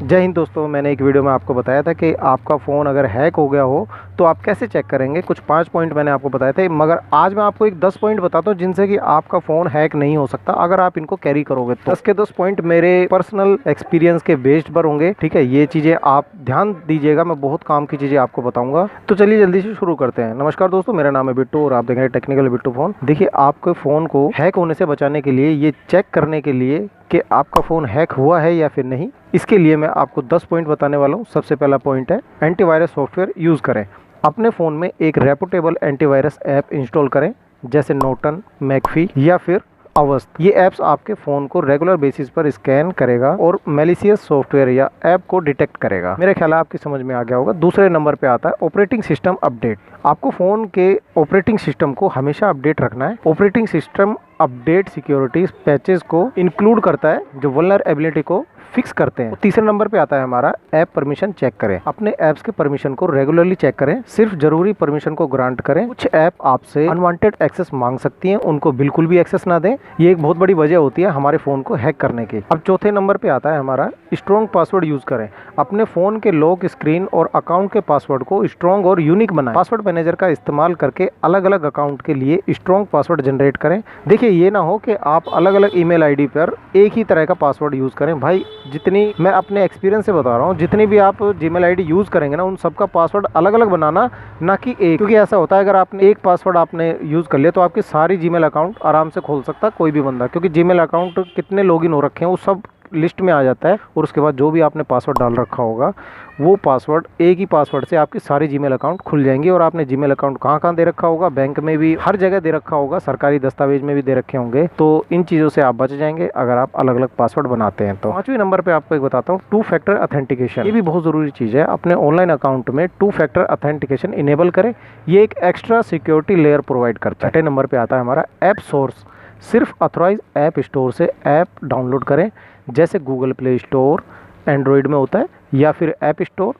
जय हिंद दोस्तों, मैंने एक वीडियो में आपको बताया था कि आपका फ़ोन अगर हैक हो गया हो तो आप कैसे चेक करेंगे। कुछ 5 पॉइंट मैंने आपको बताए थे, मगर आज मैं आपको एक 10 पॉइंट बताता हूँ जिनसे कि आपका फ़ोन हैक नहीं हो सकता अगर आप इनको कैरी करोगे। तो 10 के 10 पॉइंट मेरे पर्सनल एक्सपीरियंस के बेस्ड पर होंगे, ठीक है। ये चीज़ें आप ध्यान दीजिएगा, मैं बहुत काम की चीज़ें आपको बताऊँगा। तो चलिए जल्दी से शुरू करते हैं। नमस्कार दोस्तों, मेरा नाम है बिट्टू और आप देख रहे हैं टेक्निकल बिट्टू फ़ोन। देखिए, आपके फ़ोन को हैक होने से बचाने के लिए, ये चेक करने के लिए कि आपका फ़ोन हैक हुआ है या फिर नहीं, इसके लिए मैं आपको 10 पॉइंट बताने वाला हूँ। सबसे पहला पॉइंट है एंटीवायरस सॉफ्टवेयर यूज़ करें। अपने फ़ोन में एक रेपुटेबल एंटीवायरस ऐप इंस्टॉल करें, जैसे नॉर्टन, मैकफी या फिर अवस्थ। ये ऐप्स आपके फ़ोन को रेगुलर बेसिस पर स्कैन करेगा और मैलिशियस सॉफ्टवेयर या ऐप को डिटेक्ट करेगा। मेरा ख्याल है आपकी समझ में आ गया होगा। दूसरे नंबर पे आता है ऑपरेटिंग सिस्टम अपडेट। आपको फ़ोन के ऑपरेटिंग सिस्टम को हमेशा अपडेट रखना है। Operating system update security patches को इंक्लूड करता है जो वल्नरेबिलिटी को फिक्स करते हैं। तीसरे नंबर पे आता है हमारा ऐप परमिशन चेक करें। अपने ऐप्स के परमिशन को रेगुलरली चेक करें, सिर्फ जरूरी परमिशन को ग्रांट करें। कुछ ऐप आपसे अनवांटेड एक्सेस मांग सकती हैं, उनको बिल्कुल भी एक्सेस ना दें। ये एक बहुत बड़ी वजह होती है हमारे फ़ोन को हैक करने की। अब चौथे नंबर पे आता है हमारा स्ट्रॉन्ग पासवर्ड यूज़ करें। अपने फ़ोन के लॉक स्क्रीन और अकाउंट के पासवर्ड को स्ट्रॉन्ग और यूनिक बनाएं। पासवर्ड मैनेजर का इस्तेमाल करके अलग अलग अकाउंट के लिए स्ट्रॉन्ग पासवर्ड जनरेट करें। देखिए, ये ना हो कि आप अलग अलग ईमेल आईडी पर एक ही तरह का पासवर्ड यूज़ करें। भाई, जितनी मैं अपने एक्सपीरियंस से बता रहा हूँ, जितनी भी आप जीमेल आईडी यूज़ करेंगे ना, उन सबका पासवर्ड अलग अलग बनाना, ना कि एक। क्योंकि ऐसा होता है, अगर आपने एक पासवर्ड आपने यूज़ कर लिया तो आपकी सारी जीमेल अकाउंट आराम से खोल सकता है कोई भी बंदा, क्योंकि जीमेल अकाउंट कितने लॉगिन हो रखे हैं वो सब लिस्ट में आ जाता है। और उसके बाद जो भी आपने पासवर्ड डाल रखा होगा वो पासवर्ड, एक ही पासवर्ड से आपकी सारी जीमेल अकाउंट खुल जाएंगी। और आपने जीमेल अकाउंट कहाँ कहाँ दे रखा होगा, बैंक में भी हर जगह दे रखा होगा, सरकारी दस्तावेज में भी दे रखे होंगे, तो इन चीज़ों से आप बच जाएंगे अगर आप अलग अलग पासवर्ड बनाते हैं। तो 5वें नंबर पे आपको एक बताता हूँ, 2 फैक्टर ऑथेंटिकेशन। ये भी बहुत ज़रूरी चीज़ है। अपने ऑनलाइन अकाउंट में 2 फैक्टर ऑथेंटिकेशन इनेबल करें। ये एक एक्स्ट्रा सिक्योरिटी लेयर प्रोवाइड करता है। 6 नंबर पर आता है हमारा ऐप सोर्स। सिर्फ अथॉराइज ऐप स्टोर से ऐप डाउनलोड करें, जैसे गूगल प्ले स्टोर एंड्रॉयड में होता है या फिर ऐप स्टोर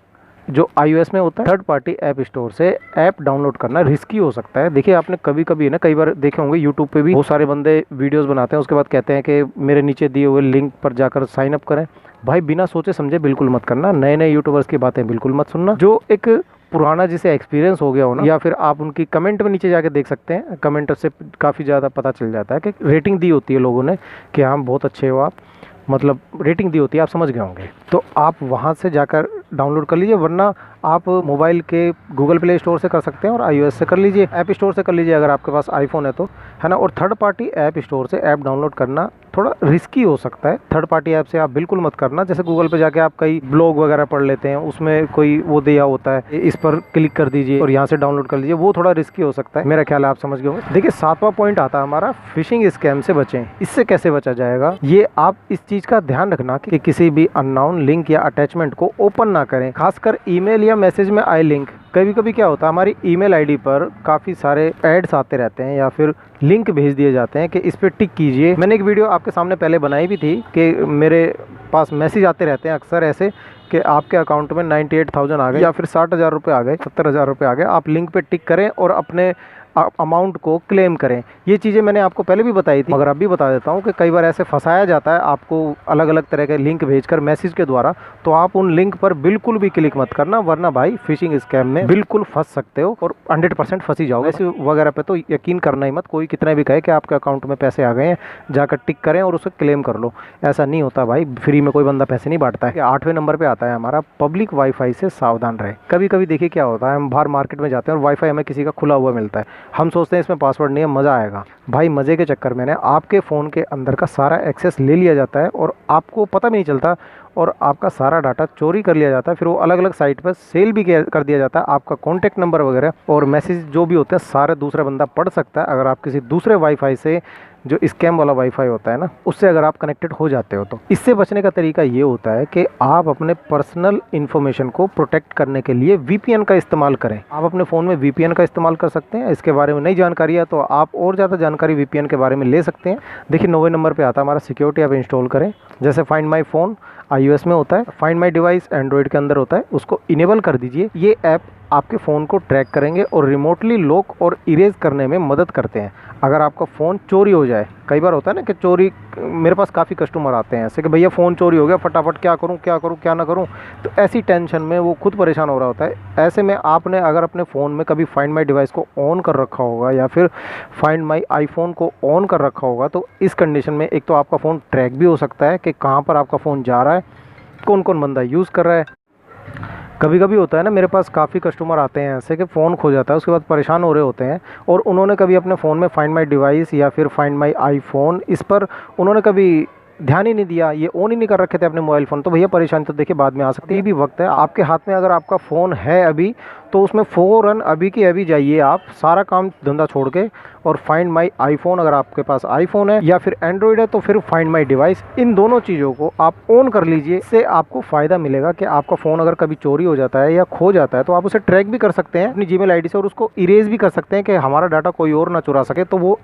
जो iOS में होता है। थर्ड पार्टी ऐप स्टोर से ऐप डाउनलोड करना रिस्की हो सकता है। देखिए, आपने कभी कभी ना, कई बार देखे होंगे यूट्यूब पे भी बहुत सारे बंदे वीडियोस बनाते हैं, उसके बाद कहते हैं कि मेरे नीचे दिए हुए लिंक पर जाकर साइन अप करें। भाई, बिना सोचे समझे बिल्कुल मत करना। नए नए यूट्यूबर्स की बातें बिल्कुल मत सुनना। जो एक पुराना जिसे एक्सपीरियंस हो गया हो ना, या फिर आप उनकी कमेंट में नीचे जाके देख सकते हैं। कमेंट से काफ़ी ज़्यादा पता चल जाता है कि रेटिंग दी होती है लोगों ने कि हाँ बहुत अच्छे हो आप, मतलब रेटिंग दी होती है, आप समझ गए होंगे। तो आप वहाँ से जाकर डाउनलोड कर लीजिए, वरना आप मोबाइल के गूगल प्ले स्टोर से कर सकते हैं और iOS से कर लीजिए, ऐप स्टोर से कर लीजिए अगर आपके पास आईफोन है तो, है ना। और थर्ड पार्टी ऐप स्टोर से ऐप डाउनलोड करना थोड़ा रिस्की हो सकता है। थर्ड पार्टी ऐप से आप बिल्कुल मत करना। जैसे गूगल पे जाके आप कई ब्लॉग वगैरह पढ़ लेते हैं, उसमें कोई वो दिया होता है, इस पर क्लिक कर दीजिए और यहाँ से डाउनलोड कर लीजिए, वो थोड़ा रिस्की हो सकता है। मेरा ख्याल है आप समझ गए होंगे। देखिए, 7वां पॉइंट आता है हमारा फिशिंग स्कैम से बचें। इससे कैसे बचा जाएगा, ये आप इस चीज़ का ध्यान रखना कि किसी भी अननोन लिंक या अटैचमेंट को ओपन ना करें, खासकर ईमेल या मैसेज में आए लिंक। कभी कभी क्या होता है, हमारी ईमेल आईडी पर काफ़ी सारे एड्स आते रहते हैं या फिर लिंक भेज दिए जाते हैं कि इस पर टिक कीजिए। मैंने एक वीडियो आपके सामने पहले बनाई भी थी कि मेरे पास मैसेज आते रहते हैं अक्सर ऐसे कि आपके अकाउंट में 98,000 आ गए या फिर 60,000 रुपये आ गए, 70,000 रुपये आ गए, आप लिंक पे टिक करें और अपने अमाउंट को क्लेम करें। ये चीज़ें मैंने आपको पहले भी बताई थी, मगर अब भी बता देता हूँ कि कई बार ऐसे फंसाया जाता है आपको अलग अलग तरह के लिंक भेजकर मैसेज के द्वारा। तो आप उन लिंक पर बिल्कुल भी क्लिक मत करना, वरना भाई फिशिंग स्कैम में बिल्कुल फंस सकते हो और 100% फंसी जाओगे। ऐसे वगैरह पे तो यकीन करना ही मत। कोई कितना भी कहे कि आपके अकाउंट में पैसे आ गए हैं, जाकर टिक करें और उसे क्लेम कर लो, ऐसा नहीं होता भाई। फ्री में कोई बंदा पैसे नहीं बांटता है। 8वें नंबर पर आता है हमारा पब्लिक वाईफाई से सावधान रहे। कभी कभी देखिए क्या होता है, हम बाहर मार्केट में जाते हैं और वाईफाई हमें किसी का खुला हुआ मिलता है, हम सोचते हैं इसमें पासवर्ड नहीं है, मज़ा आएगा। भाई, मज़े के चक्कर में ना आपके फ़ोन के अंदर का सारा एक्सेस ले लिया जाता है और आपको पता भी नहीं चलता और आपका सारा डाटा चोरी कर लिया जाता है। फिर वो अलग अलग साइट पर सेल भी कर दिया जाता है। आपका कॉन्टैक्ट नंबर वगैरह और मैसेज जो भी होते हैं सारे दूसरा बंदा पढ़ सकता है अगर आप किसी दूसरे वाईफाई से, जो स्कैम वाला वाईफाई होता है ना, उससे अगर आप कनेक्टेड हो जाते हो। तो इससे बचने का तरीका ये होता है कि आप अपने पर्सनल इन्फॉर्मेशन को प्रोटेक्ट करने के लिए VPN का इस्तेमाल करें। आप अपने फ़ोन में VPN का इस्तेमाल कर सकते हैं। इसके बारे में नई जानकारी है तो आप और ज़्यादा जानकारी VPN के बारे में ले सकते हैं। देखिए, 9वें नंबर पर आता है हमारा सिक्योरिटी ऐप इंस्टॉल करें। जैसे फाइंड माई फ़ोन iOS में होता है, फाइंड माई डिवाइस एंड्रॉयड के अंदर होता है, उसको इनेबल कर दीजिए। ये ऐप आपके फ़ोन को ट्रैक करेंगे और रिमोटली लॉक और इरेज करने में मदद करते हैं। अगर आपका फ़ोन चोरी हो जाए, कई बार होता है ना कि चोरी, मेरे पास काफ़ी कस्टमर आते हैं ऐसे कि भैया फ़ोन चोरी हो गया, फटाफट क्या करूं क्या करूं क्या ना करूं। तो ऐसी टेंशन में वो खुद परेशान हो रहा होता है। ऐसे में आपने अगर अपने फ़ोन में कभी फाइंड माई डिवाइस को ऑन कर रखा होगा या फिर फाइंड माई आईफोन को ऑन कर रखा होगा, तो इस कंडीशन में एक तो आपका फ़ोन ट्रैक भी हो सकता है कि कहाँ पर आपका फ़ोन जा रहा है, कौन कौन बंदा यूज़ कर रहा है। कभी कभी होता है ना, मेरे पास काफ़ी कस्टमर आते हैं ऐसे कि फ़ोन खो जाता है, उसके बाद परेशान हो रहे होते हैं और उन्होंने कभी अपने फ़ोन में फाइंड माई डिवाइस या फिर फाइंड माई आईफोन, इस पर उन्होंने कभी ध्यान ही नहीं दिया, ये ऑन ही नहीं कर रखे थे अपने मोबाइल फ़ोन। तो भैया परेशानी तो देखिए बाद में आ सकती है। ये भी वक्त है आपके हाथ में, अगर आपका फ़ोन है अभी तो उसमें फ़ौरन अभी के अभी जाइए आप, सारा काम धंधा छोड़ के, और फाइंड माई आईफोन, अगर आपके पास आईफोन है या फिर एंड्रॉयड है तो फिर फाइंड माई डिवाइस, इन दोनों चीज़ों को आप ऑन कर लीजिए। इससे आपको फ़ायदा मिलेगा कि आपका फ़ोन अगर कभी चोरी हो जाता है या खो जाता है तो आप उसे ट्रैक भी कर सकते हैं अपनी जीमेल आईडी से, और उसको इरेज भी कर सकते हैं कि हमारा डाटा कोई और ना चुरा सके। तो वो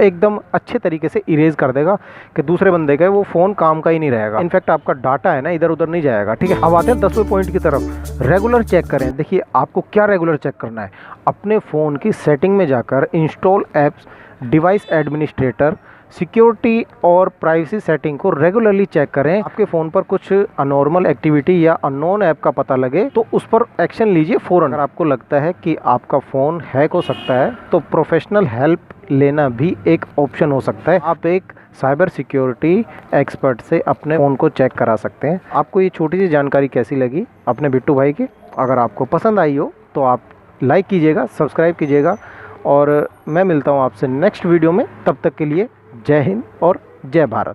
एकदम अच्छे तरीके से इरेज कर देगा कि दूसरे बंदे का वो फ़ोन काम का ही नहीं रहेगा। इनफैक्ट आपका डाटा है ना इधर उधर नहीं जाएगा। ठीक है, अब आते हैं 10वें पॉइंट की तरफ, रेगुलर चेक करें। देखिए आपको क्या रेगुलर चेक करना है, अपने फ़ोन की सेटिंग में जाकर install apps, device administrator, security और प्राइवेसी सेटिंग को रेगुलरली चेक करें। आपके फ़ोन पर कुछ अनॉर्मल एक्टिविटी या अननोन ऐप का पता लगे तो उस पर एक्शन लीजिए फ़ौरन। अगर आपको लगता है कि आपका फ़ोन हैक हो सकता है तो प्रोफेशनल हेल्प लेना भी एक ऑप्शन हो सकता है। आप एक साइबर सिक्योरिटी एक्सपर्ट से अपने फ़ोन को चेक करा सकते हैं। आपको ये छोटी सी जानकारी कैसी लगी अपने बिट्टू भाई की? अगर आपको पसंद आई हो तो आप लाइक कीजिएगा, सब्सक्राइब कीजिएगा, और मैं मिलता हूँ आपसे नेक्स्ट वीडियो में। तब तक के लिए जय हिंद और जय भारत।